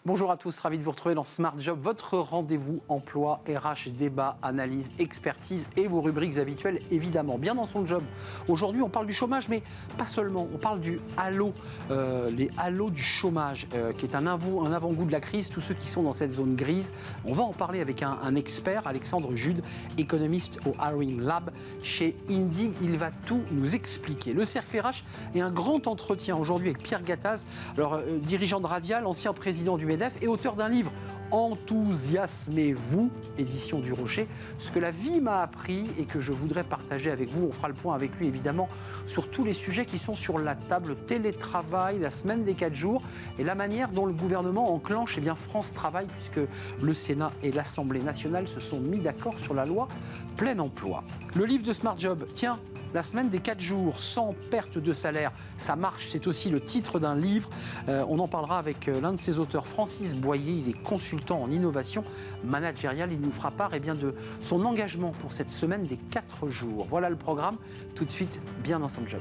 Bonjour à tous, ravi de vous retrouver dans Smart Job, votre rendez-vous emploi, RH, débat, analyse, expertise et vos rubriques habituelles évidemment. Bien dans son job. Aujourd'hui, on parle du chômage, mais pas seulement. On parle du halo, les halos du chômage, qui est un avant-goût de la crise, tous ceux qui sont dans cette zone grise. On va en parler avec un expert, Alexandre Jude, économiste au Hiring Lab chez Indeed. Il va tout nous expliquer. Le cercle RH et un grand entretien aujourd'hui avec Pierre Gattaz, alors, dirigeant de Radial, ancien président du MEDEF et auteur d'un livre Enthousiasmez-vous, édition du Rocher, ce que la vie m'a appris et que je voudrais partager avec vous. On fera le point avec lui évidemment sur tous les sujets qui sont sur la table, le télétravail, la semaine des 4 jours et la manière dont le gouvernement enclenche France Travail, puisque le Sénat et l'Assemblée nationale se sont mis d'accord sur la loi plein emploi. Le livre de Smart Job, tiens, la semaine des 4 jours, sans perte de salaire, ça marche, c'est aussi le titre d'un livre. On en parlera avec l'un de ses auteurs, Francis Boyer. Il est consultant en innovation managériale. Il nous fera part de son engagement pour cette semaine des 4 jours. Voilà le programme. Tout de suite, bien dans son job.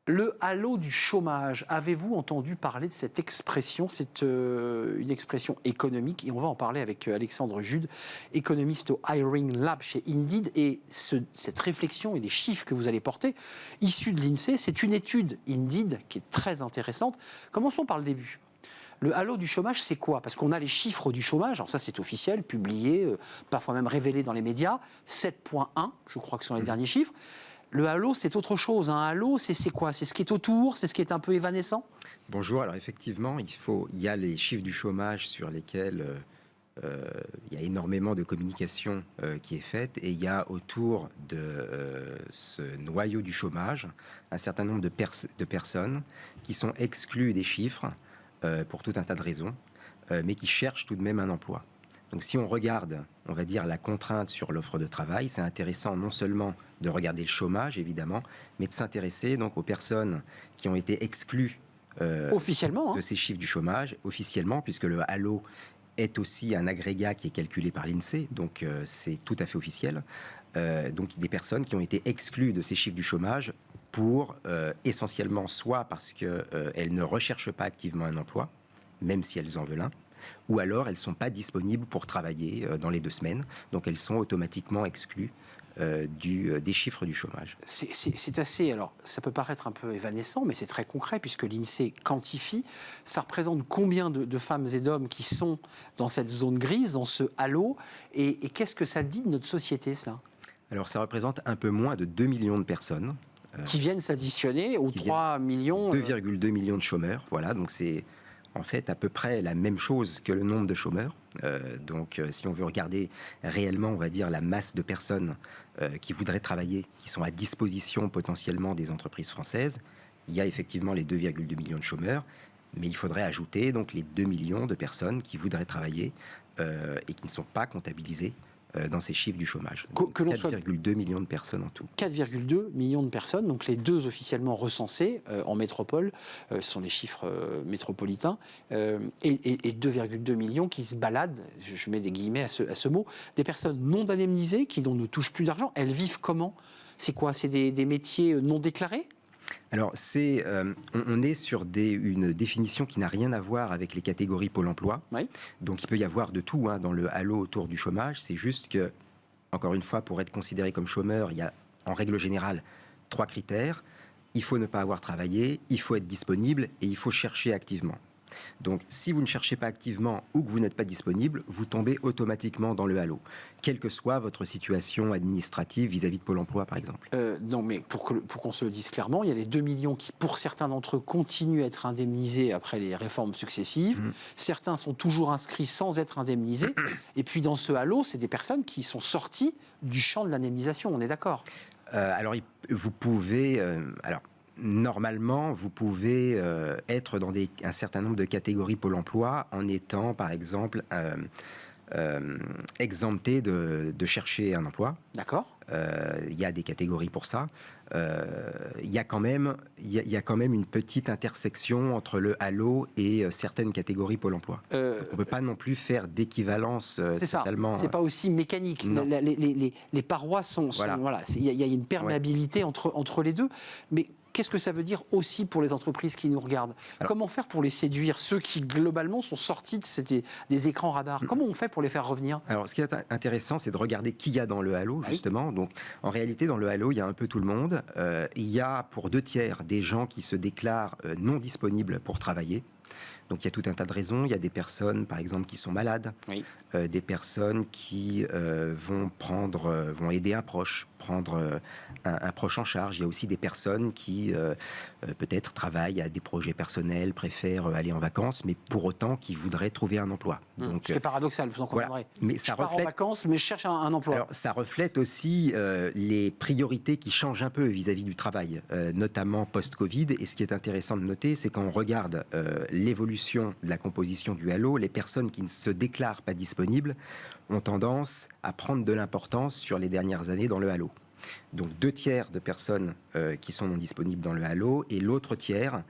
Le halo du chômage, avez-vous entendu parler de cette expression? C'est une expression économique et on va en parler avec Alexandre Jude, économiste au Hiring Lab chez Indeed. Et cette réflexion et les chiffres que vous allez porter, issus de l'INSEE, c'est une étude Indeed qui est très intéressante. Commençons par le début. Le halo du chômage, c'est quoi? Parce qu'on a les chiffres du chômage, alors ça c'est officiel, publié, parfois même révélé dans les médias, 7,1, je crois que ce sont les derniers chiffres. Le halo, c'est autre chose. Un halo, c'est quoi? C'est ce qui est autour, c'est ce qui est un peu évanescent? Bonjour, alors effectivement, il y a les chiffres du chômage sur lesquels il y a énormément de communication qui est faite, et il y a autour de ce noyau du chômage un certain nombre de personnes qui sont exclues des chiffres pour tout un tas de raisons, mais qui cherchent tout de même un emploi. Donc si on regarde, on va dire, la contrainte sur l'offre de travail, c'est intéressant non seulement de regarder le chômage, évidemment, mais de s'intéresser donc aux personnes qui ont été exclues officiellement, de ces chiffres du chômage, officiellement, puisque le halo est aussi un agrégat qui est calculé par l'INSEE, donc c'est tout à fait officiel. Donc des personnes qui ont été exclues de ces chiffres du chômage pour essentiellement soit parce qu'elles ne recherchent pas activement un emploi, même si elles en veulent un, ou alors elles ne sont pas disponibles pour travailler dans les 2 semaines, donc elles sont automatiquement exclues des chiffres du chômage. C'est assez, alors ça peut paraître un peu évanescent, mais c'est très concret puisque l'INSEE quantifie. Ça représente combien de femmes et d'hommes qui sont dans cette zone grise, dans ce halo, et qu'est-ce que ça dit de notre société, cela? Alors ça représente un peu moins de 2 millions de personnes. Qui viennent s'additionner aux 3 millions... 2,2 millions de chômeurs, voilà, donc c'est en fait à peu près la même chose que le nombre de chômeurs. Donc si on veut regarder réellement, on va dire, la masse de personnes qui voudraient travailler, qui sont à disposition potentiellement des entreprises françaises, il y a effectivement les 2,2 millions de chômeurs, mais il faudrait ajouter donc les 2 millions de personnes qui voudraient travailler et qui ne sont pas comptabilisées dans ces chiffres du chômage. 4,2 millions de personnes en tout. 4,2 millions de personnes, donc les 2 officiellement recensés en métropole, sont les chiffres métropolitains, et 2,2 millions qui se baladent, je mets des guillemets à ce mot, des personnes non indemnisées qui ne touchent plus d'argent. Elles vivent comment? C'est quoi? C'est des métiers non déclarés? Alors, on est sur une définition qui n'a rien à voir avec les catégories Pôle emploi. Oui. Donc, il peut y avoir de tout dans le halo autour du chômage. C'est juste que, encore une fois, pour être considéré comme chômeur, il y a, en règle générale, 3 critères. Il faut ne pas avoir travaillé, il faut être disponible et il faut chercher activement. Donc, si vous ne cherchez pas activement ou que vous n'êtes pas disponible, vous tombez automatiquement dans le halo, quelle que soit votre situation administrative vis-à-vis de Pôle emploi, par exemple. Non, mais pour qu'on se le dise clairement, il y a les 2 millions qui, pour certains d'entre eux, continuent à être indemnisés après les réformes successives. Certains sont toujours inscrits sans être indemnisés. Et puis, dans ce halo, c'est des personnes qui sont sorties du champ de l'indemnisation, on est d'accord? Alors, vous pouvez... Normalement, vous pouvez être dans un certain nombre de catégories Pôle emploi en étant, par exemple, exemptés de chercher un emploi. D'accord. Il y a des catégories pour ça. Il y a quand même une petite intersection entre le halo et certaines catégories Pôle emploi. On ne peut pas non plus faire d'équivalence totalement... C'est pas aussi mécanique. Les parois sont... Voilà. Il y a une perméabilité entre les deux. Mais qu'est-ce que ça veut dire aussi pour les entreprises qui nous regardent? Comment faire pour les séduire, ceux qui globalement sont sortis des écrans radars? Comment on fait pour les faire revenir? Alors, ce qui est intéressant, c'est de regarder qui y a dans le halo, justement. Donc, en réalité, dans le halo, il y a un peu tout le monde. Il y a pour 2/3 des gens qui se déclarent non disponibles pour travailler. Donc il y a tout un tas de raisons. Il y a des personnes, par exemple, qui sont malades, des personnes qui vont aider un proche, prendre un proche en charge. Il y a aussi des personnes qui peut-être travaillent à des projets personnels, préfèrent aller en vacances, mais pour autant qui voudraient trouver un emploi. Donc, c'est paradoxal, vous en conviendrez. Mais je pars en vacances, mais je cherche un emploi. Alors, ça reflète aussi les priorités qui changent un peu vis-à-vis du travail, notamment post-Covid. Et ce qui est intéressant de noter, c'est quand on regarde l'évolution de la composition du halo, les personnes qui ne se déclarent pas disponibles ont tendance à prendre de l'importance sur les dernières années dans le halo. Donc 2/3 de personnes qui sont non disponibles dans le halo, et l'autre tiers,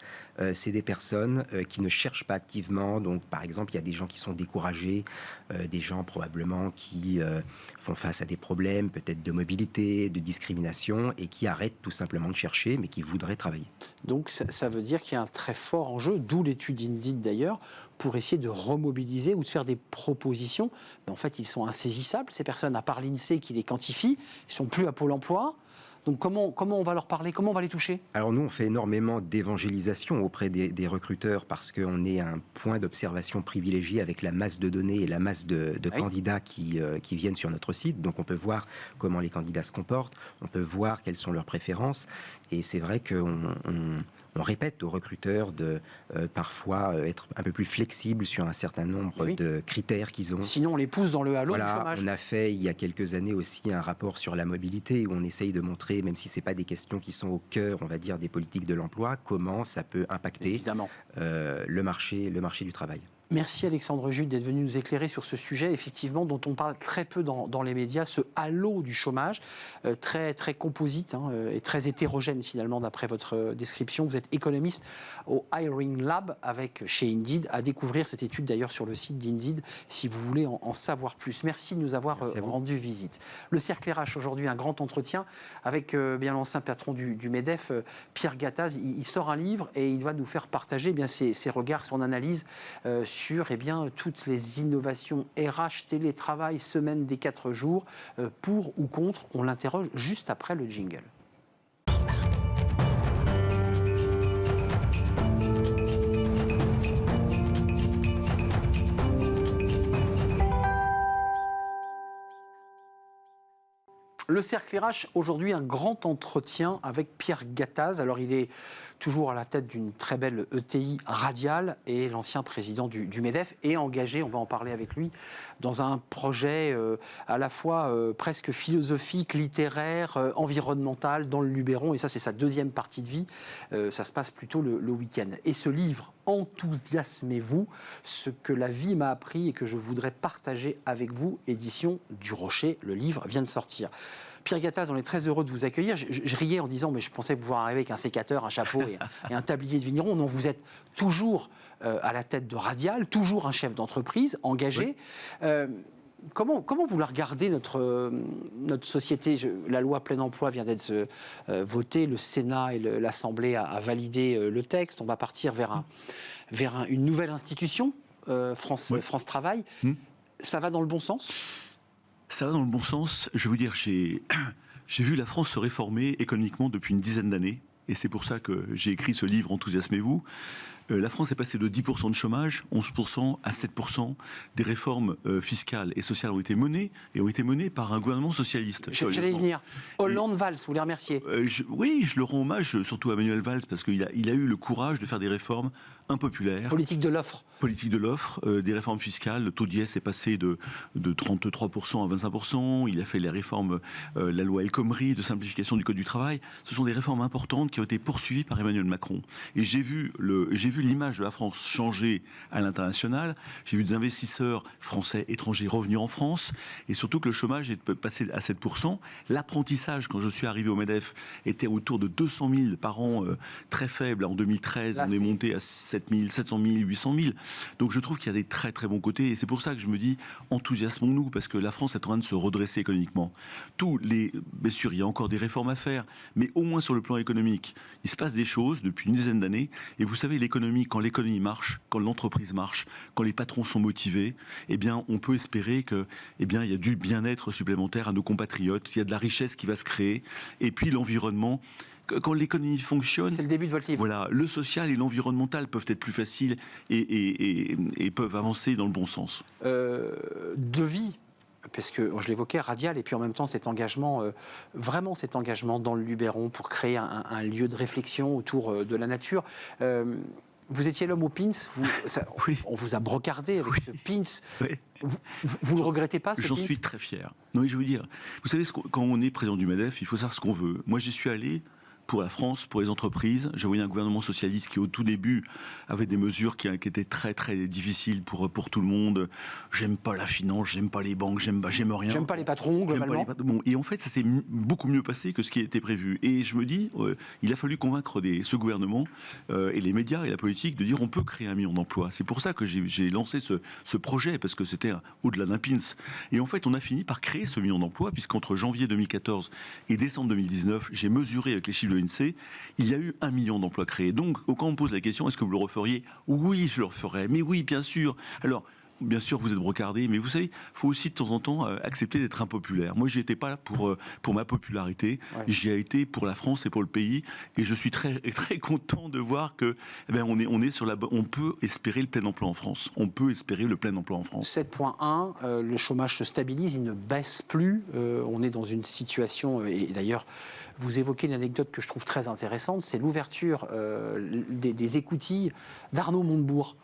c'est des personnes qui ne cherchent pas activement. Donc par exemple, il y a des gens qui sont découragés, des gens probablement qui font face à des problèmes peut-être de mobilité, de discrimination, et qui arrêtent tout simplement de chercher, mais qui voudraient travailler. Donc ça veut dire qu'il y a un très fort enjeu, d'où l'étude Indeed d'ailleurs, pour essayer de remobiliser ou de faire des propositions. Mais en fait, ils sont insaisissables, ces personnes, à part l'INSEE qui les quantifie, ils ne sont plus à Pôle emploi. Donc comment on va leur parler? Comment on va les toucher? Alors nous, on fait énormément d'évangélisation auprès des recruteurs, parce qu'on est un point d'observation privilégié avec la masse de données et la masse de candidats qui viennent sur notre site. Donc on peut voir comment les candidats se comportent, on peut voir quelles sont leurs préférences. Et c'est vrai qu'on répète aux recruteurs de parfois être un peu plus flexibles sur un certain nombre de critères qu'ils ont. Sinon, on les pousse dans le halo du chômage. On a fait il y a quelques années aussi un rapport sur la mobilité où on essaye de montrer, même si ce n'est pas des questions qui sont au cœur, on va dire, des politiques de l'emploi, comment ça peut impacter le marché du travail. Merci Alexandre Jude d'être venu nous éclairer sur ce sujet, effectivement, dont on parle très peu dans les médias, ce halo du chômage, très, très composite et très hétérogène finalement d'après votre description. Vous êtes économiste au Hiring Lab chez Indeed, à découvrir cette étude d'ailleurs sur le site d'Indeed si vous voulez en savoir plus. Merci de nous avoir rendu visite. Le Cercle RH aujourd'hui, un grand entretien avec bien l'ancien patron du MEDEF, Pierre Gattaz. Il sort un livre et il va nous faire partager ses regards, son analyse sur toutes les innovations RH, télétravail, semaine des 4 jours, pour ou contre. On l'interroge juste après le jingle. Le Cercle RH, aujourd'hui, un grand entretien avec Pierre Gattaz. Alors, il est toujours à la tête d'une très belle ETI Radial et l'ancien président du MEDEF est engagé, on va en parler avec lui, dans un projet à la fois presque philosophique, littéraire, environnemental dans le Luberon. Et ça, c'est sa deuxième partie de vie. Ça se passe plutôt le week-end. Et ce livre, Enthousiasmez-vous, ce que la vie m'a appris et que je voudrais partager avec vous, édition du Rocher. Le livre vient de sortir. Pierre Gattaz, on est très heureux de vous accueillir. Je riais en disant, mais je pensais vous voir arriver avec un sécateur, un chapeau et un tablier de vigneron. Non, vous êtes toujours à la tête de Radial, toujours un chef d'entreprise engagé. Oui. Comment vous la regardez, notre société? La loi plein emploi vient d'être votée, le Sénat et l'Assemblée a validé le texte. On va partir vers une nouvelle institution, France Travail. Ça va dans le bon sens? Ça va dans le bon sens. Je vais vous dire, j'ai vu la France se réformer économiquement depuis une dizaine d'années. Et c'est pour ça que j'ai écrit ce livre, Enthousiasmez-vous. La France est passée de 10% de chômage, 11% à 7%. Des réformes fiscales et sociales ont été menées, et ont été menées par un gouvernement socialiste. J'allais y venir. Hollande-Valls, vous les remerciez? Oui, je le rends hommage, surtout à Manuel Valls, parce qu'il a eu le courage de faire des réformes impopulaires. Politique de l'offre. Politique de l'offre, des réformes fiscales. Le taux d'IS est passé de 33% à 25%. Il a fait les réformes, la loi El Khomri, de simplification du Code du travail. Ce sont des réformes importantes qui ont été poursuivies par Emmanuel Macron. Et j'ai vu vu l'image de la France changer à l'international. J'ai vu des investisseurs français, étrangers revenir en France, et surtout que le chômage est passé à 7%. L'apprentissage, quand je suis arrivé au MEDEF, était autour de 200 000 par an, très faible. En 2013, on est monté à 7 000, 700 000, 800 000. Donc je trouve qu'il y a des très très bons côtés, et c'est pour ça que je me dis, enthousiasmons-nous, parce que la France est en train de se redresser économiquement. Bien sûr, il y a encore des réformes à faire, mais au moins sur le plan économique, il se passe des choses depuis une dizaine d'années. Et vous savez, quand l'économie marche, quand l'entreprise marche, quand les patrons sont motivés, eh bien, on peut espérer que, eh bien, il y a du bien-être supplémentaire à nos compatriotes, il y a de la richesse qui va se créer, et puis l'environnement. Quand l'économie fonctionne, c'est le début de votre livre. Voilà, le social et l'environnemental peuvent être plus faciles et peuvent avancer dans le bon sens. De vie, parce que je l'évoquais, Radial, et puis en même temps cet engagement, vraiment cet engagement dans le Luberon pour créer un lieu de réflexion autour de la nature. Vous étiez l'homme au pins, oui. On vous a brocardé avec ce pins. Oui. Vous ne le regrettez pas, ce pins ? J'en suis très fier. Non, je veux dire, vous savez, quand on est président du MEDEF, il faut savoir ce qu'on veut. Moi, j'y suis allé pour la France, pour les entreprises. Je voyais un gouvernement socialiste qui, au tout début, avait des mesures qui étaient très, très difficiles pour tout le monde. J'aime pas la finance, j'aime pas les banques, j'aime rien. J'aime pas les patrons, globalement. Bon, et en fait, ça s'est beaucoup mieux passé que ce qui était prévu. Et je me dis, il a fallu convaincre ce gouvernement et les médias et la politique de dire on peut créer 1 million d'emplois. C'est pour ça que j'ai lancé ce projet, parce que c'était au-delà d'un pins. Et en fait, on a fini par créer ce 1 million d'emplois, puisqu'entre janvier 2014 et décembre 2019, j'ai mesuré avec les chiffres de l'INSEE, il y a eu 1 million d'emplois créés. Donc, quand on me pose la question, est-ce que vous le referiez ? Oui, je le referais. Mais oui, bien sûr. Alors, bien sûr, vous êtes brocardé, mais vous savez, il faut aussi de temps en temps accepter d'être impopulaire. Moi, j'y étais pas pour ma popularité, j'y ai été pour la France et pour le pays, et je suis très, très content de voir que, on peut espérer le plein emploi en France. On peut espérer le plein emploi en France. 7.1, le chômage se stabilise, il ne baisse plus. On est dans une situation, et d'ailleurs, vous évoquez une anecdote que je trouve très intéressante, c'est l'ouverture des écoutilles d'Arnaud Montebourg.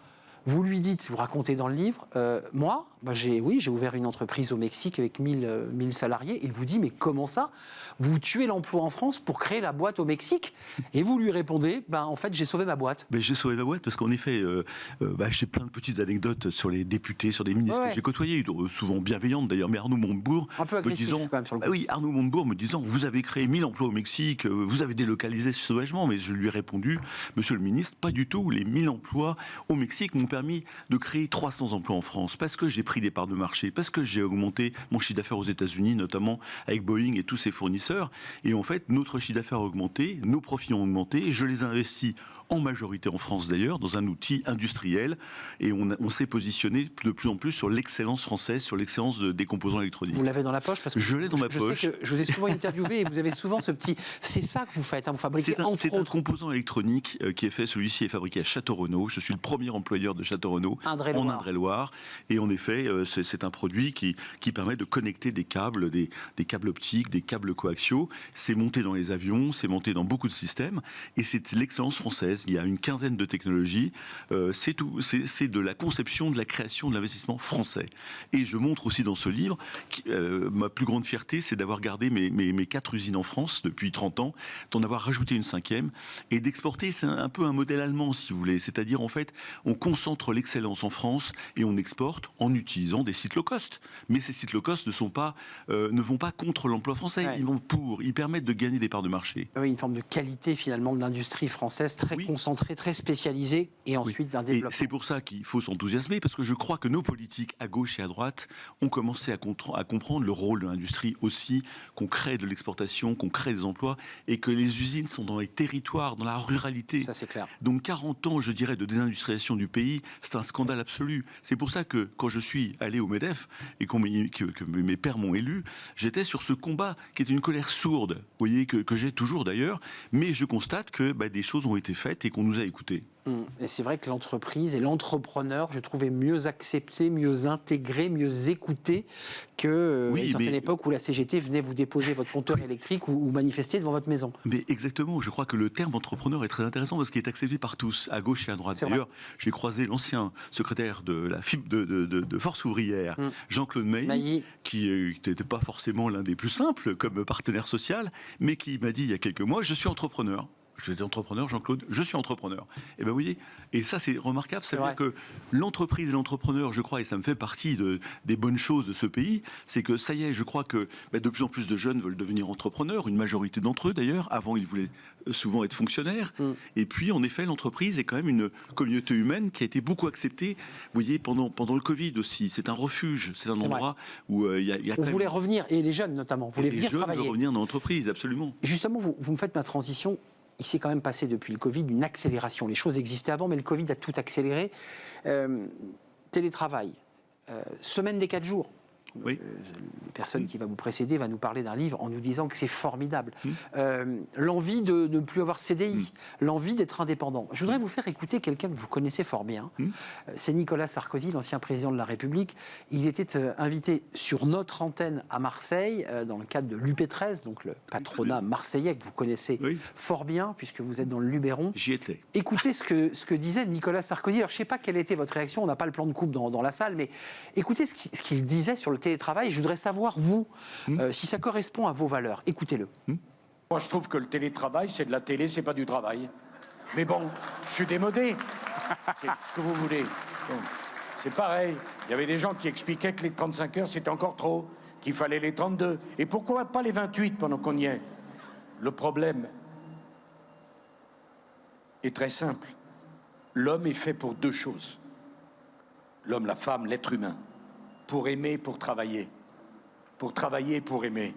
Vous lui dites, vous racontez dans le livre, moi, j'ai ouvert une entreprise au Mexique avec 1000 salariés. Il vous dit, mais comment ça ? Vous tuez l'emploi en France pour créer la boîte au Mexique ? Et vous lui répondez, en fait, j'ai sauvé ma boîte. Mais j'ai sauvé ma boîte parce qu'en effet, j'ai plein de petites anecdotes sur les députés, sur des ministres que j'ai côtoyés, souvent bienveillantes d'ailleurs, mais Arnaud Montebourg un peu agressif, me disant, quand même, sur le coup. oui, Arnaud Montebourg me disant, vous avez créé 1000 emplois au Mexique, vous avez délocalisé sauvagement, mais je lui ai répondu, monsieur le ministre, pas du tout. Les 1000 emplois au Mexique m'ont permis de créer 300 emplois en France parce que j'ai pris des parts de marché, parce que j'ai augmenté mon chiffre d'affaires aux États-Unis, notamment avec Boeing et tous ses fournisseurs. Et en fait, notre chiffre d'affaires a augmenté, nos profits ont augmenté, et je les ai investis en majorité en France d'ailleurs, dans un outil industriel, et on s'est positionné de plus en plus sur l'excellence française, sur l'excellence des composants électroniques. Vous l'avez dans la poche parce que je l'ai dans ma poche. Je sais que je vous ai souvent interviewé et vous avez souvent ce petit... C'est ça que vous faites, vous fabriquez c'est un composant électronique qui est fait, celui-ci est fabriqué à Château-Renaud. Je suis le premier employeur de Château-Renaud en Indre-et-Loire. Et en effet, c'est un produit qui permet de connecter des câbles, des câbles optiques, des câbles coaxiaux. C'est monté dans les avions, c'est monté dans beaucoup de systèmes, et c'est l'excellence française. Il y a une quinzaine de technologies. C'est de la conception, de la création, de l'investissement français. Et je montre aussi dans ce livre, ma plus grande fierté, c'est d'avoir gardé mes 4 usines en France depuis 30 ans, d'en avoir rajouté une 5e, et d'exporter. C'est un peu un modèle allemand, si vous voulez. C'est-à-dire, en fait, on concentre l'excellence en France et on exporte en utilisant des sites low cost. Mais ces sites low cost ne vont pas contre l'emploi français. Ouais. Ils permettent de gagner des parts de marché. Oui, une forme de qualité, finalement, de l'industrie française, très concentrée, très spécialisée, et ensuite d'un développement. Et c'est pour ça qu'il faut s'enthousiasmer, parce que je crois que nos politiques, à gauche et à droite, ont commencé à comprendre le rôle de l'industrie aussi, qu'on crée de l'exportation, qu'on crée des emplois, et que les usines sont dans les territoires, dans la ruralité. Ça, c'est clair. Donc 40 ans, je dirais, de désindustrialisation du pays, c'est un scandale absolu. C'est pour ça que quand je suis allé au MEDEF, et que mes pairs m'ont élu, j'étais sur ce combat, qui est une colère sourde, vous voyez, que j'ai toujours d'ailleurs, mais je constate que des choses ont été faites et qu'on nous a écoutés. Et c'est vrai que l'entreprise et l'entrepreneur, je trouvais mieux accepté, mieux intégré, mieux écouté que une certaine époque où la CGT venait vous déposer votre compteur électrique ou manifester devant votre maison. Mais exactement, je crois que le terme entrepreneur est très intéressant parce qu'il est accepté par tous, à gauche et à droite. D'ailleurs, j'ai croisé l'ancien secrétaire de la FIB de Force ouvrière, Jean-Claude Mailly, qui n'était pas forcément l'un des plus simples comme partenaire social, mais qui m'a dit il y a quelques mois, je suis entrepreneur. Vous êtes entrepreneur, Jean-Claude? Je suis entrepreneur. Et vous voyez, et ça c'est remarquable, ça veut dire que l'entreprise et l'entrepreneur, je crois, et ça me fait partie des bonnes choses de ce pays, c'est que ça y est, je crois que de plus en plus de jeunes veulent devenir entrepreneurs, une majorité d'entre eux d'ailleurs. Avant, ils voulaient souvent être fonctionnaires. Et puis, en effet, l'entreprise est quand même une communauté humaine qui a été beaucoup acceptée. Vous voyez, pendant le Covid aussi, c'est un refuge, c'est un endroit où il y a on voulait revenir, et les jeunes notamment, voulaient venir travailler. Les jeunes veulent revenir dans l'entreprise, absolument. Justement, vous me faites ma transition. Il s'est quand même passé depuis le Covid une accélération. Les choses existaient avant, mais le Covid a tout accéléré. Télétravail, semaine des 4 jours. Oui. La personne qui va vous précéder va nous parler d'un livre en nous disant que c'est formidable. L'envie de ne plus avoir CDI, l'envie d'être indépendant. Je voudrais vous faire écouter quelqu'un que vous connaissez fort bien. C'est Nicolas Sarkozy, l'ancien président de la République. Il était invité sur notre antenne à Marseille, dans le cadre de l'UP13, donc le patronat marseillais que vous connaissez fort bien, puisque vous êtes dans le Luberon. J'y étais. Écoutez ce que disait Nicolas Sarkozy. Alors, je ne sais pas quelle était votre réaction, on n'a pas le plan de coupe dans la salle, mais écoutez ce qu'il disait sur le télétravail. Je voudrais savoir, vous, si ça correspond à vos valeurs. Écoutez-le. Moi, je trouve que le télétravail, c'est de la télé, c'est pas du travail. Mais bon, je suis démodé. C'est ce que vous voulez. Bon, c'est pareil. Il y avait des gens qui expliquaient que les 35 heures, c'était encore trop, qu'il fallait les 32. Et pourquoi pas les 28 pendant qu'on y est? Le problème est très simple. L'homme est fait pour 2 choses. L'homme, la femme, l'être humain. Pour aimer, pour travailler. Pour travailler, pour aimer.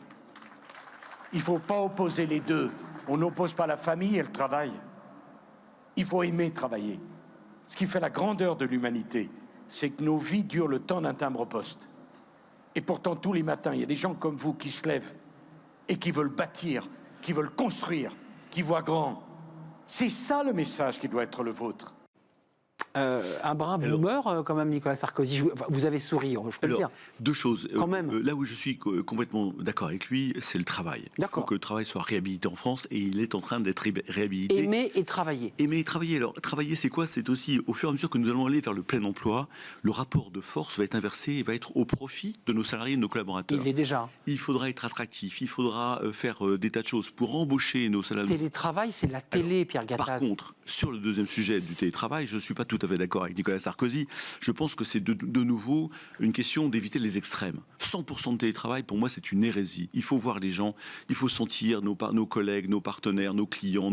Il ne faut pas opposer les deux. On n'oppose pas la famille et le travail. Il faut aimer travailler. Ce qui fait la grandeur de l'humanité, c'est que nos vies durent le temps d'un timbre-poste. Et pourtant, tous les matins, il y a des gens comme vous qui se lèvent et qui veulent bâtir, qui veulent construire, qui voient grand. C'est ça le message qui doit être le vôtre. Un brin boomer, quand même, Nicolas Sarkozy. Vous avez souri, je peux le dire. 2 choses. Quand même. Là où je suis complètement d'accord avec lui, c'est le travail. Il faut que le travail soit réhabilité en France et il est en train d'être réhabilité. Aimer et travailler. Aimer et travailler. Alors, travailler, c'est quoi? C'est aussi, au fur et à mesure que nous allons aller vers le plein emploi, le rapport de force va être inversé et va être au profit de nos salariés et de nos collaborateurs. Il l'est déjà. Il faudra être attractif, il faudra faire des tas de choses pour embaucher nos salariés. Télétravail, c'est la télé, Pierre Gattaz. Par contre, sur le deuxième sujet du télétravail, je ne suis pas tout à fait d'accord avec Nicolas Sarkozy. Je pense que c'est de nouveau une question d'éviter les extrêmes. 100% de télétravail, pour moi, c'est une hérésie. Il faut voir les gens, il faut sentir nos collègues, nos partenaires, nos clients,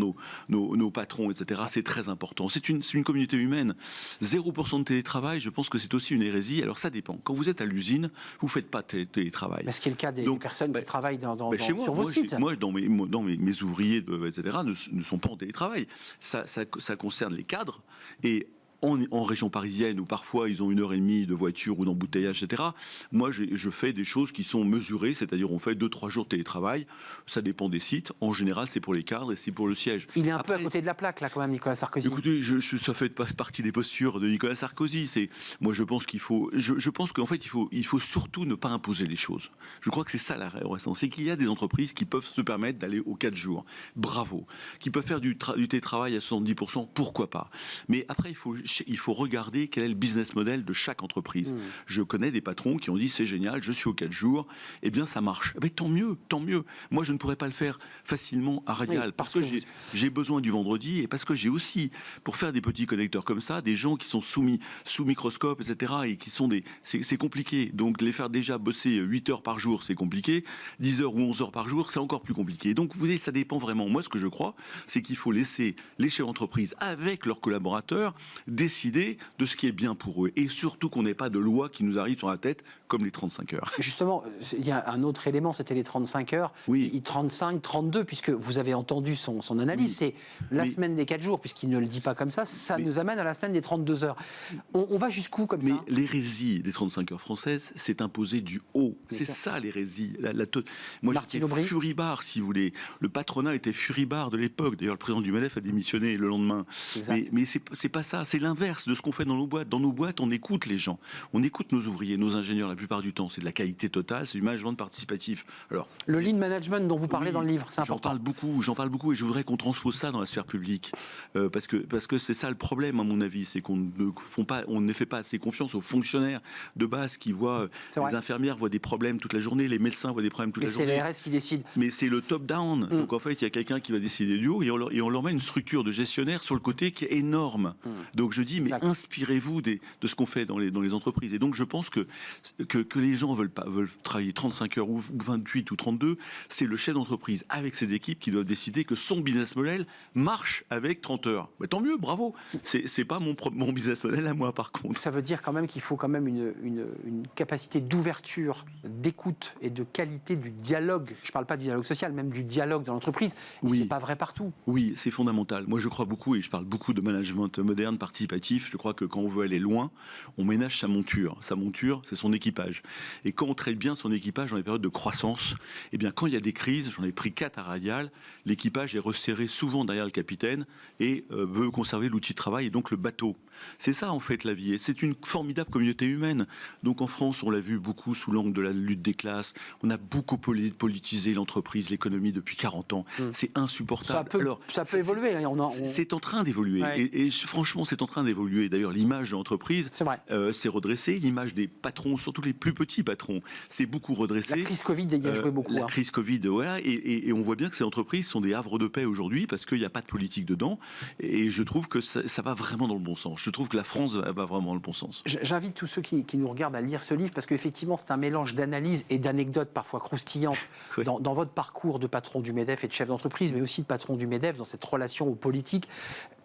nos patrons, etc. C'est très important. C'est une communauté humaine. 0% de télétravail, je pense que c'est aussi une hérésie. Alors ça dépend. Quand vous êtes à l'usine, vous ne faites pas de télétravail. Mais ce qui est le cas des personnes qui travaillent chez moi, sur vos sites. Moi, dans mes ouvriers, etc., ne sont pas en télétravail. Ça concerne les cadres et en région parisienne où parfois ils ont 1h30 de voiture ou d'embouteillage, etc. Moi, je fais des choses qui sont mesurées, c'est-à-dire on fait 2-3 jours de télétravail. Ça dépend des sites. En général, c'est pour les cadres et c'est pour le siège. Il est un peu à côté de la plaque, là, quand même, Nicolas Sarkozy. Écoutez, ça fait partie des postures de Nicolas Sarkozy. Moi, je pense qu'en fait, il faut surtout ne pas imposer les choses. Je crois que c'est ça la raison. C'est qu'il y a des entreprises qui peuvent se permettre d'aller aux 4 jours. Bravo. Qui peuvent faire du télétravail à 70%. Pourquoi pas? Mais après, il faut regarder quel est le business model de chaque entreprise. Je connais des patrons qui ont dit c'est génial, je suis aux 4 jours, eh bien ça marche. Mais tant mieux, tant mieux. Moi je ne pourrais pas le faire facilement à Radial parce que j'ai besoin du vendredi et parce que j'ai aussi, pour faire des petits connecteurs comme ça, des gens qui sont sous microscope, etc. et qui sont c'est compliqué. Donc les faire déjà bosser 8 heures par jour, c'est compliqué. 10 heures ou 11 heures par jour, c'est encore plus compliqué. Donc vous voyez, ça dépend vraiment. Moi ce que je crois, c'est qu'il faut laisser les chefs d'entreprise avec leurs collaborateurs décider de ce qui est bien pour eux et surtout qu'on n'ait pas de loi qui nous arrive sur la tête comme les 35 heures. Justement, il y a un autre élément, c'était les 35 heures, 35, 32, puisque vous avez entendu son analyse, c'est la semaine des 4 jours, puisqu'il ne le dit pas comme ça, nous amène à la semaine des 32 heures. On va jusqu'où comme ça? Mais l'hérésie des 35 heures françaises, c'est imposé du haut. C'est ça l'hérésie. Moi j'étais furibard, si vous voulez. Le patronat était furibard de l'époque. D'ailleurs, le président du MEDEF a démissionné le lendemain. Mais c'est pas ça, c'est l'inverse. l'inverse de ce qu'on fait dans nos boîtes. Dans nos boîtes, on écoute les gens, on écoute nos ouvriers, nos ingénieurs la plupart du temps. C'est de la qualité totale, c'est du management participatif. Alors, le lean management dont vous parlez oui, dans le livre, c'est important. J'en parle beaucoup et je voudrais qu'on transpose ça dans la sphère publique. Parce que c'est ça le problème, à mon avis, c'est qu'on ne fait pas assez confiance aux fonctionnaires de base qui voient, les infirmières voient des problèmes toute la journée, les médecins voient des problèmes toute la journée. Mais c'est l'ARS qui décide. Mais c'est le top-down. Donc en fait, il y a quelqu'un qui va décider du haut et on leur met une structure de gestionnaire sur le côté qui est énorme. Donc je dis, mais inspirez-vous de ce qu'on fait dans les entreprises. Et donc je pense que les gens veulent travailler 35 heures ou 28 ou 32, c'est le chef d'entreprise avec ses équipes qui doivent décider que son business model marche avec 30 heures. Mais tant mieux, bravo. C'est pas mon business model à moi par contre. Ça veut dire quand même qu'il faut quand même une capacité d'ouverture, d'écoute et de qualité du dialogue. Je ne parle pas du dialogue social, même du dialogue dans l'entreprise. Oui. C'est pas vrai partout. Oui, c'est fondamental. Moi, je crois beaucoup, et je parle beaucoup de management moderne, participatif. Je crois que quand on veut aller loin, on ménage sa monture. Sa monture, c'est son équipage. Et quand on traite bien son équipage dans les périodes de croissance, eh bien, quand il y a des crises, j'en ai pris 4 à Radial, l'équipage est resserré souvent derrière le capitaine et veut conserver l'outil de travail et donc le bateau. C'est ça, en fait, la vie. Et c'est une formidable communauté humaine. Donc, en France, on l'a vu beaucoup sous l'angle de la lutte des classes. On a beaucoup politisé l'entreprise, l'économie depuis 40 ans. C'est insupportable. Ça peut évoluer. C'est en train d'évoluer. Ouais. Et franchement, c'est en train d'évoluer. D'ailleurs, l'image de l'entreprise s'est redressée. L'image des patrons, surtout les plus petits patrons, s'est beaucoup redressée. La crise Covid y a joué beaucoup. La crise Covid, voilà. Et on voit bien que ces entreprises sont des havres de paix aujourd'hui parce qu'il n'y a pas de politique dedans. Et je trouve que ça va vraiment dans le bon sens. Je trouve que la France va vraiment dans le bon sens. J'invite tous ceux qui nous regardent à lire ce livre parce qu'effectivement, c'est un mélange d'analyses et d'anecdotes parfois croustillantes dans votre parcours de patron du MEDEF et de chef d'entreprise, mais aussi de patron du MEDEF, dans cette relation aux politiques.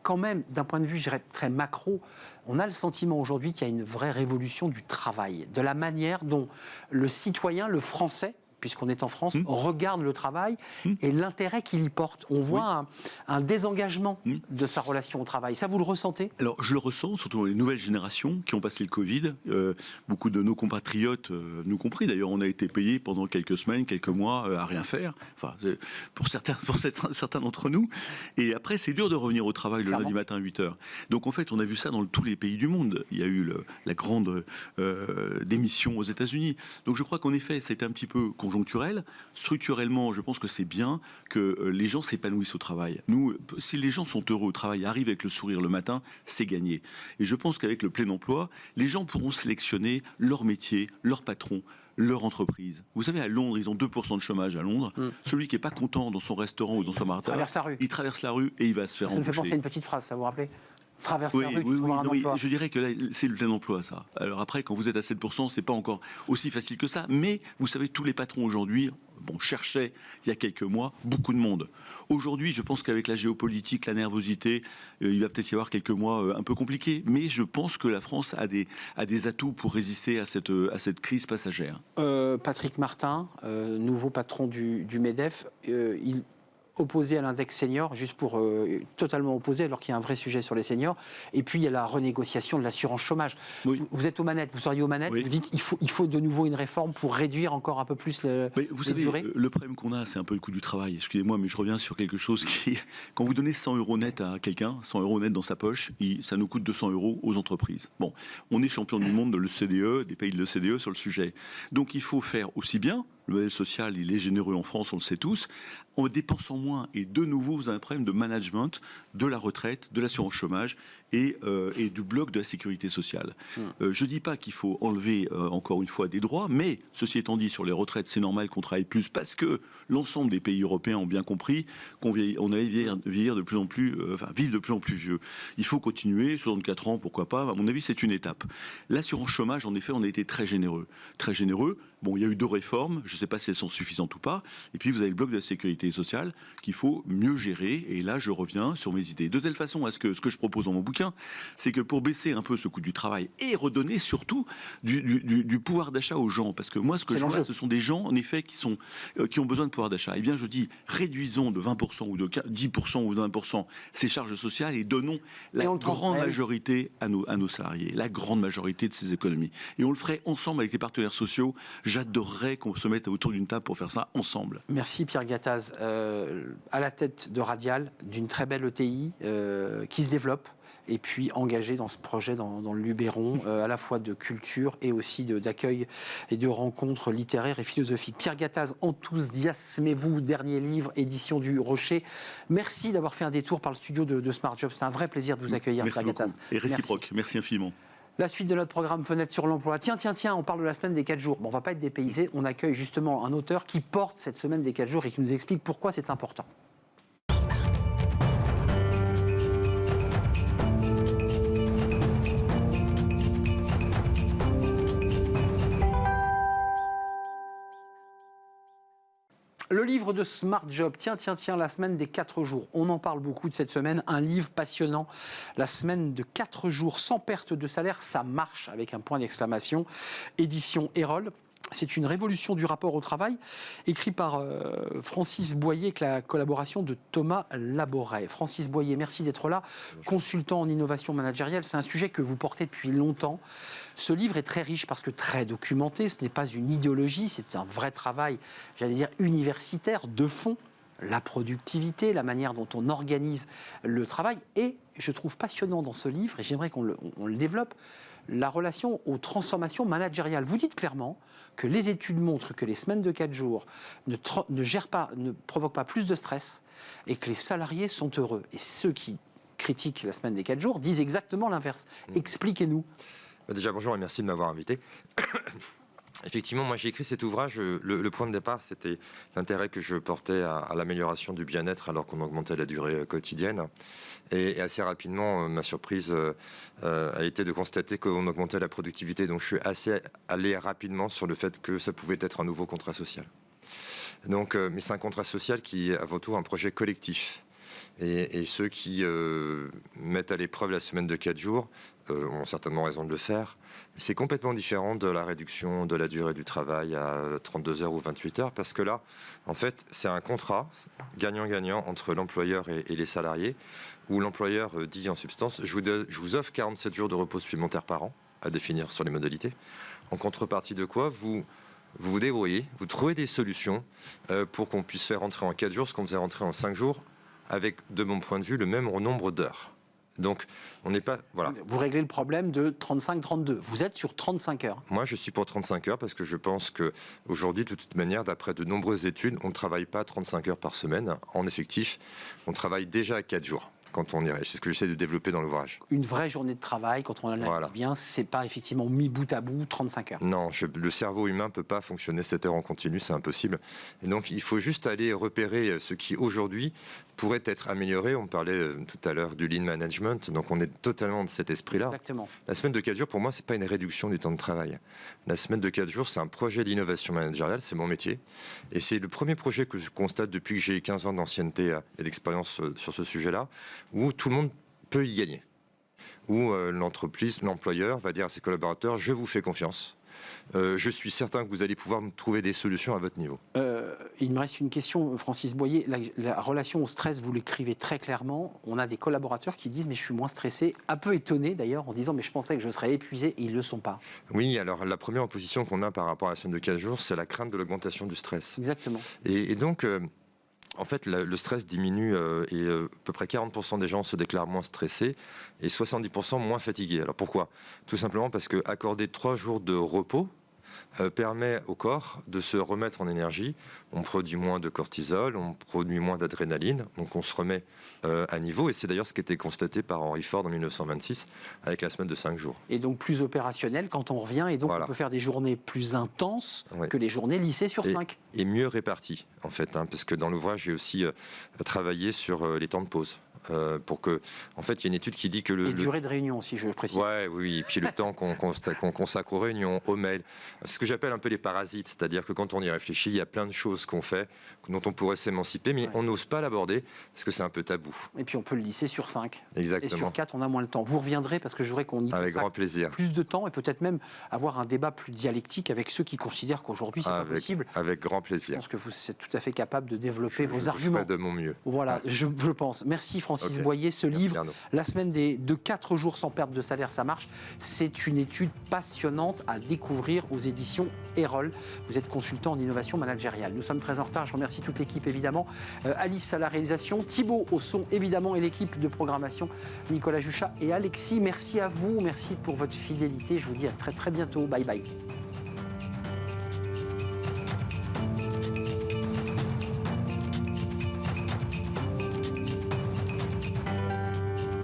Quand même, d'un point de vue, je dirais, très macro, on a le sentiment aujourd'hui qu'il y a une vraie révolution du travail, de la manière dont le citoyen, le Français, puisqu'on est en France, regarde le travail et l'intérêt qu'il y porte. On voit un désengagement de sa relation au travail. Ça, vous le ressentez ? Alors, je le ressens, surtout dans les nouvelles générations qui ont passé le Covid. Beaucoup de nos compatriotes, nous compris d'ailleurs, on a été payés pendant quelques semaines, quelques mois à rien faire. Enfin, pour certains d'entre nous. Et après, c'est dur de revenir au travail le lundi matin à 8h. Donc, en fait, on a vu ça dans tous les pays du monde. Il y a eu la grande démission aux États-Unis. Donc, je crois qu'en effet, c'était un petit peu conjoncturel. Structurellement, je pense que c'est bien que les gens s'épanouissent au travail. Nous, si les gens sont heureux au travail, arrivent avec le sourire le matin, c'est gagné. Et je pense qu'avec le plein emploi, les gens pourront sélectionner leur métier, leur patron, leur entreprise. Vous savez, à Londres, ils ont 2% de chômage à Londres. Celui qui n'est pas content dans son restaurant ou dans son martin, il traverse la rue et il va se faire embaucher. Ça me fait penser à une petite phrase, ça vous rappelez ? Traverse la rue, tu trouveras un emploi. Je dirais que là, c'est le plein emploi, ça. Alors après, quand vous êtes à 7%, c'est pas encore aussi facile que ça. Mais vous savez, tous les patrons aujourd'hui, cherchaient il y a quelques mois beaucoup de monde. Aujourd'hui, je pense qu'avec la géopolitique, la nervosité, il va peut-être y avoir quelques mois un peu compliqués. Mais je pense que la France a des atouts pour résister à cette crise passagère. Patrick Martin, nouveau patron du MEDEF, il opposé à l'index senior, juste pour totalement opposé, alors qu'il y a un vrai sujet sur les seniors. Et puis, il y a la renégociation de l'assurance chômage. Oui. Vous êtes aux manettes, vous seriez aux manettes, vous dites qu'il faut de nouveau une réforme pour réduire encore un peu plus vous savez, durées. Le problème qu'on a, c'est un peu le coût du travail. Excusez-moi, mais je reviens sur quelque chose qui... Quand vous donnez 100 € net à quelqu'un, 100 € net dans sa poche, ça nous coûte 200 € aux entreprises. Bon, on est champion du monde de l'OCDE, des pays de l'OCDE sur le sujet. Donc, il faut faire aussi bien. Le modèle social, il est généreux en France, on le sait tous, en dépensant moins. Et de nouveau, vous avez un problème de management de la retraite, de l'assurance chômage et du bloc de la sécurité sociale. Je ne dis pas qu'il faut enlever, encore une fois, des droits, mais ceci étant dit, sur les retraites, c'est normal qu'on travaille plus parce que l'ensemble des pays européens ont bien compris qu'on allait vieillir de plus en plus, vivre de plus en plus vieux. Il faut continuer, 64 ans, pourquoi pas. À mon avis, c'est une étape. L'assurance chômage, en effet, on a été très généreux. Très généreux. Bon, il y a eu 2 réformes, je ne sais pas si elles sont suffisantes ou pas. Et puis, vous avez le bloc de la sécurité sociale qu'il faut mieux gérer. Et là, je reviens sur mes idées. De telle façon à ce que je propose dans mon bouquin, c'est que pour baisser un peu ce coût du travail et redonner surtout du pouvoir d'achat aux gens. Parce que moi, ce que je vois, ce sont des gens, en effet, qui ont besoin de pouvoir d'achat. Eh bien, je dis, réduisons de 20% ou de 10% ou de 20% ces charges sociales et donnons la grande majorité à nos salariés. La grande majorité de ces économies. Et on le ferait ensemble avec les partenaires sociaux. J'adorerais qu'on se mette autour d'une table pour faire ça ensemble. Merci Pierre Gattaz. À la tête de Radial, d'une très belle ETI qui se développe et puis engagé dans ce projet dans le Luberon, à la fois de culture et aussi d'accueil et de rencontres littéraires et philosophiques. Pierre Gattaz, Enthousiasmez-vous, dernier livre, édition du Rocher. Merci d'avoir fait un détour par le studio de Smart Job. C'est un vrai plaisir de vous accueillir, Merci Pierre Gattaz. beaucoup. Et réciproque. Merci infiniment. La suite de notre programme Fenêtre sur l'emploi. Tiens, on parle de la semaine des 4 jours. Bon, on ne va pas être dépaysé. On accueille justement un auteur qui porte cette semaine des 4 jours et qui nous explique pourquoi c'est important. Le livre de Smart Job, tiens, la semaine des 4 jours. On en parle beaucoup de cette semaine, un livre passionnant. La semaine de 4 jours sans perte de salaire, ça marche avec un point d'exclamation. Édition Erol. C'est une révolution du rapport au travail, écrit par Francis Boyer avec la collaboration de Thomas Laboret. Francis Boyer, merci d'être là. Consultant en innovation managériale, c'est un sujet que vous portez depuis longtemps. Ce livre est très riche parce que très documenté. Ce n'est pas une idéologie, c'est un vrai travail, j'allais dire universitaire, de fond. La productivité, la manière dont on organise le travail. Et je trouve passionnant dans ce livre, et j'aimerais qu'on le développe, la relation aux transformations managériales. Vous dites clairement que les études montrent que les semaines de 4 jours ne provoquent pas plus de stress et que les salariés sont heureux. Et ceux qui critiquent la semaine des 4 jours disent exactement l'inverse. Expliquez-nous. Déjà, bonjour et merci de m'avoir invité. Effectivement, moi j'ai écrit cet ouvrage, le point de départ c'était l'intérêt que je portais à l'amélioration du bien-être alors qu'on augmentait la durée quotidienne. Et assez rapidement, ma surprise a été de constater qu'on augmentait la productivité. Donc je suis assez allé rapidement sur le fait que ça pouvait être un nouveau contrat social. Donc, mais c'est un contrat social qui est avant tout un projet collectif. Et ceux qui mettent à l'épreuve la semaine de 4 jours ont certainement raison de le faire. C'est complètement différent de la réduction de la durée du travail à 32 heures ou 28 heures, parce que là, en fait, c'est un contrat gagnant-gagnant entre l'employeur et les salariés, où l'employeur dit en substance, je vous offre 47 jours de repos supplémentaires par an, à définir sur les modalités, en contrepartie de quoi vous vous débrouillez, vous trouvez des solutions pour qu'on puisse faire rentrer en 4 jours ce qu'on faisait rentrer en 5 jours, avec, de mon point de vue, le même nombre d'heures. Donc, on n'est pas... Voilà. Vous réglez le problème de 35-32. Vous êtes sur 35 heures. Moi, je suis pour 35 heures parce que je pense qu'aujourd'hui, de toute manière, d'après de nombreuses études, on ne travaille pas 35 heures par semaine. En effectif, on travaille déjà à 4 jours. Quand on irait. C'est ce que j'essaie de développer dans l'ouvrage. Une vraie journée de travail, quand on l'analyse bien, c'est pas effectivement mis bout à bout 35 heures. Non, le cerveau humain ne peut pas fonctionner 7 heures en continu, c'est impossible. Et donc, il faut juste aller repérer ce qui, aujourd'hui, pourrait être amélioré. On parlait tout à l'heure du lean management, donc on est totalement de cet esprit-là. Exactement. La semaine de 4 jours, pour moi, c'est pas une réduction du temps de travail. La semaine de 4 jours, c'est un projet d'innovation managériale, c'est mon métier. Et c'est le premier projet que je constate depuis que j'ai 15 ans d'ancienneté et d'expérience sur ce sujet-là, où tout le monde peut y gagner. Où l'entreprise, l'employeur va dire à ses collaborateurs, je vous fais confiance. Je suis certain que vous allez pouvoir me trouver des solutions à votre niveau. Il me reste une question, Francis Boyer. La relation au stress, vous l'écrivez très clairement. On a des collaborateurs qui disent « mais je suis moins stressé », un peu étonnés d'ailleurs, en disant « mais je pensais que je serais épuisé » et ils ne le sont pas. Oui, alors la première opposition qu'on a par rapport à la semaine de 4 jours, c'est la crainte de l'augmentation du stress. Exactement. Et donc... en fait, le stress diminue et à peu près 40% des gens se déclarent moins stressés et 70% moins fatigués. Alors pourquoi ? Tout simplement parce que accorder 3 jours de repos permet au corps de se remettre en énergie. On produit moins de cortisol, on produit moins d'adrénaline, donc on se remet à niveau. Et c'est d'ailleurs ce qui était constaté par Henry Ford en 1926 avec la semaine de 5 jours. Et donc plus opérationnel quand on revient, et donc on peut faire des journées plus intenses que les journées lycée sur 5. Et mieux réparties, en fait, parce que dans l'ouvrage, j'ai aussi travaillé sur les temps de pause. Pour que, en fait, il y a une étude qui dit que et durée de réunion aussi, je le précise. Oui, et puis le temps qu'on consacre aux réunions, aux mails. C'est ce que j'appelle un peu les parasites, c'est-à-dire que quand on y réfléchit, il y a plein de choses qu'on fait, dont on pourrait s'émanciper, mais on n'ose pas l'aborder parce que c'est un peu tabou. Et puis on peut le lisser sur 5. Exactement. Et sur 4, on a moins le temps. Vous reviendrez parce que je voudrais qu'on y avec grand plaisir. Plus de temps et peut-être même avoir un débat plus dialectique avec ceux qui considèrent qu'aujourd'hui c'est pas possible. Avec grand plaisir. Je pense que vous êtes tout à fait capable de développer vos arguments. Je ferai de mon mieux. Voilà, je pense. Merci François. Francis Ok. Boyer, ce Merci, livre, Arnaud. La semaine de 4 jours sans perte de salaire, ça marche. C'est une étude passionnante à découvrir aux éditions Erol. Vous êtes consultant en innovation managériale. Nous sommes très en retard. Je remercie toute l'équipe, évidemment. Alice à la réalisation, Thibaut au son, évidemment, et l'équipe de programmation, Nicolas Juchat et Alexis. Merci à vous. Merci pour votre fidélité. Je vous dis à très, très bientôt. Bye bye.